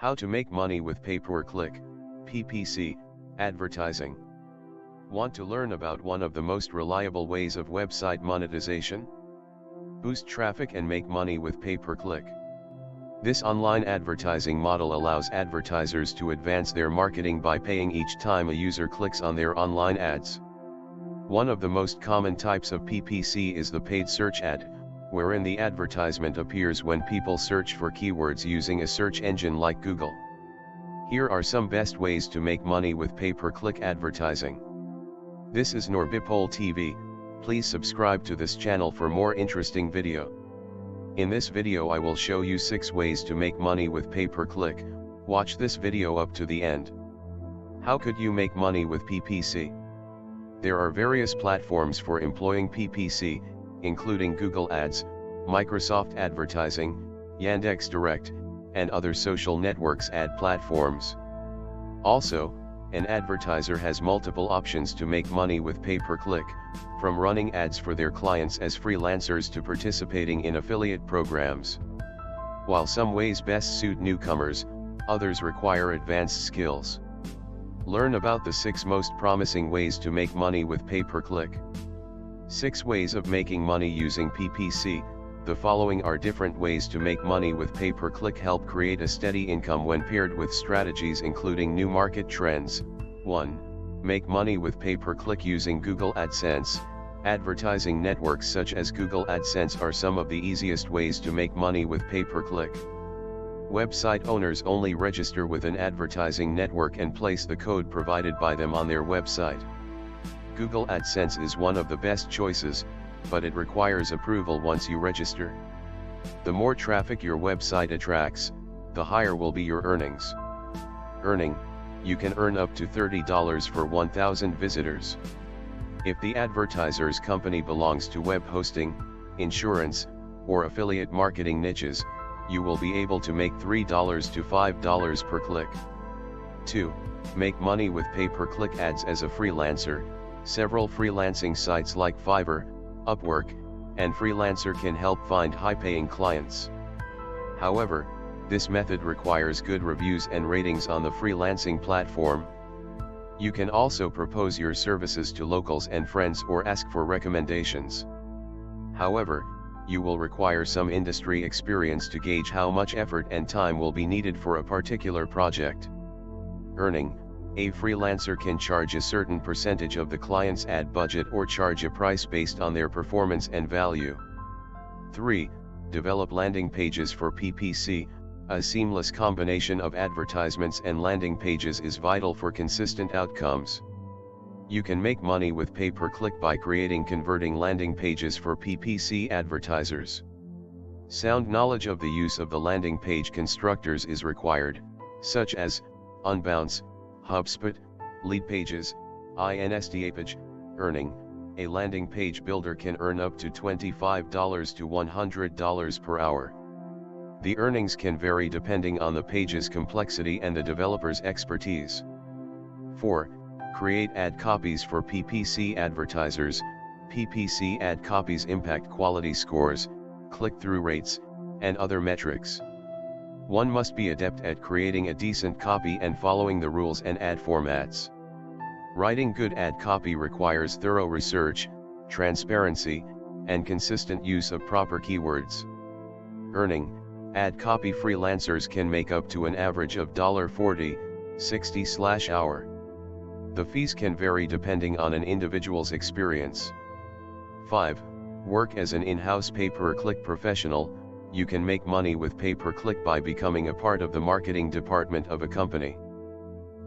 How to make money with pay-per-click, PPC, advertising. Want to learn about one of the most reliable ways of website monetization? Boost traffic and make money with pay-per-click. This online advertising model allows advertisers to advance their marketing by paying each time a user clicks on their online ads. One of the most common types of PPC is the paid search ad, wherein the advertisement appears when people search for keywords using a search engine like Google. Here are some best ways to make money with pay-per-click advertising. This is Norbipol TV. Please subscribe to this channel for more interesting video. In this video I will show you 6 ways to make money with pay-per-click. Watch this video up to the end. How could you make money with PPC? There are various platforms for employing PPC, including Google Ads, Microsoft Advertising, Yandex Direct, and other social networks ad platforms. Also, an advertiser has multiple options to make money with pay-per-click, from running ads for their clients as freelancers to participating in affiliate programs. While some ways best suit newcomers, others require advanced skills. Learn about the 6 most promising ways to make money with pay-per-click. 6 ways of making money using PPC. The following are different ways to make money with pay-per-click help create a steady income when paired with strategies including new market trends. 1. Make money with pay-per-click using Google Adsense. Advertising networks such as Google Adsense are some of the easiest ways to make money with pay-per-click. Website owners only register with an advertising network and place the code provided by them on their website. Google Adsense is one of the best choices, but it requires approval once you register. The more traffic your website attracts, the higher will be your earnings. Earning: you can earn up to $30 for 1,000 visitors. If the advertiser's company belongs to web hosting, insurance, or affiliate marketing niches, you will be able to make $3 to $5 per click. 2. Make money with pay-per-click ads as a freelancer. Several freelancing sites like Fiverr, Upwork, and Freelancer can help find high-paying clients. However, this method requires good reviews and ratings on the freelancing platform. You can also propose your services to locals and friends or ask for recommendations. However, you will require some industry experience to gauge how much effort and time will be needed for a particular project. Earning: a freelancer can charge a certain percentage of the client's ad budget or charge a price based on their performance and value. 3. Develop landing pages for PPC. A seamless combination of advertisements and landing pages is vital for consistent outcomes. You can make money with pay-per-click by creating converting landing pages for PPC advertisers. Sound knowledge of the use of the landing page constructors is required, such as Unbounce, HubSpot, Lead Pages, InstaPage. Earning: a landing page builder can earn up to $25 to $100 per hour. The earnings can vary depending on the page's complexity and the developer's expertise. 4. Create ad copies for PPC advertisers. PPC ad copies impact quality scores, click-through rates, and other metrics. One must be adept at creating a decent copy and following the rules and ad formats. Writing good ad copy requires thorough research, transparency, and consistent use of proper keywords. Earning: ad copy freelancers can make up to an average of $40.60/hour. The fees can vary depending on an individual's experience. 5. Work as an in-house pay-per-click professional. You can make money with pay-per-click by becoming a part of the marketing department of a company.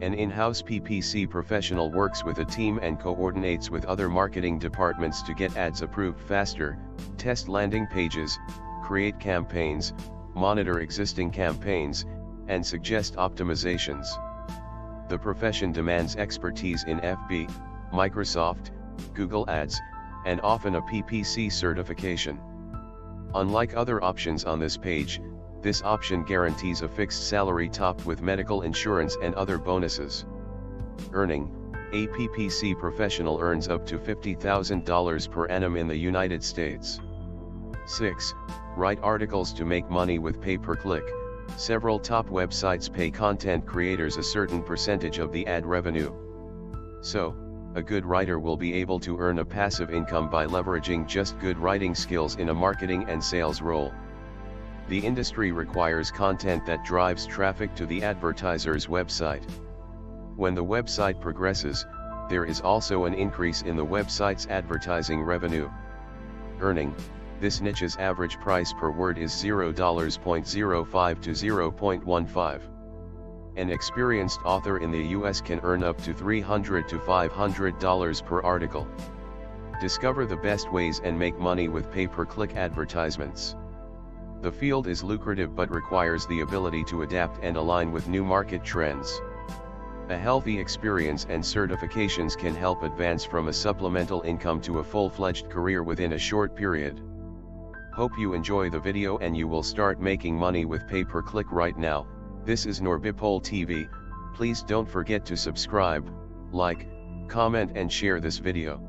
An in-house PPC professional works with a team and coordinates with other marketing departments to get ads approved faster, test landing pages, create campaigns, monitor existing campaigns, and suggest optimizations. The profession demands expertise in FB, Microsoft, Google Ads, and often a PPC certification. Unlike other options on this page, this option guarantees a fixed salary topped with medical insurance and other bonuses. Earning: a PPC professional earns up to $50,000 per annum in the United States. 6. Write articles to make money with pay-per-click. Several top websites pay content creators a certain percentage of the ad revenue. So, a good writer will be able to earn a passive income by leveraging just good writing skills in a marketing and sales role. The industry requires content that drives traffic to the advertiser's website. When the website progresses, there is also an increase in the website's advertising revenue. Earning, this niche's average price per word is $0.05 to $0.15. An experienced author in the US can earn up to $300 to $500 per article. Discover the best ways and make money with pay-per-click advertisements. The field is lucrative but requires the ability to adapt and align with new market trends. A healthy experience and certifications can help advance from a supplemental income to a full-fledged career within a short period. Hope you enjoy the video and you will start making money with pay-per-click right now. This is Norbipol TV. Please don't forget to subscribe, like, comment and share this video.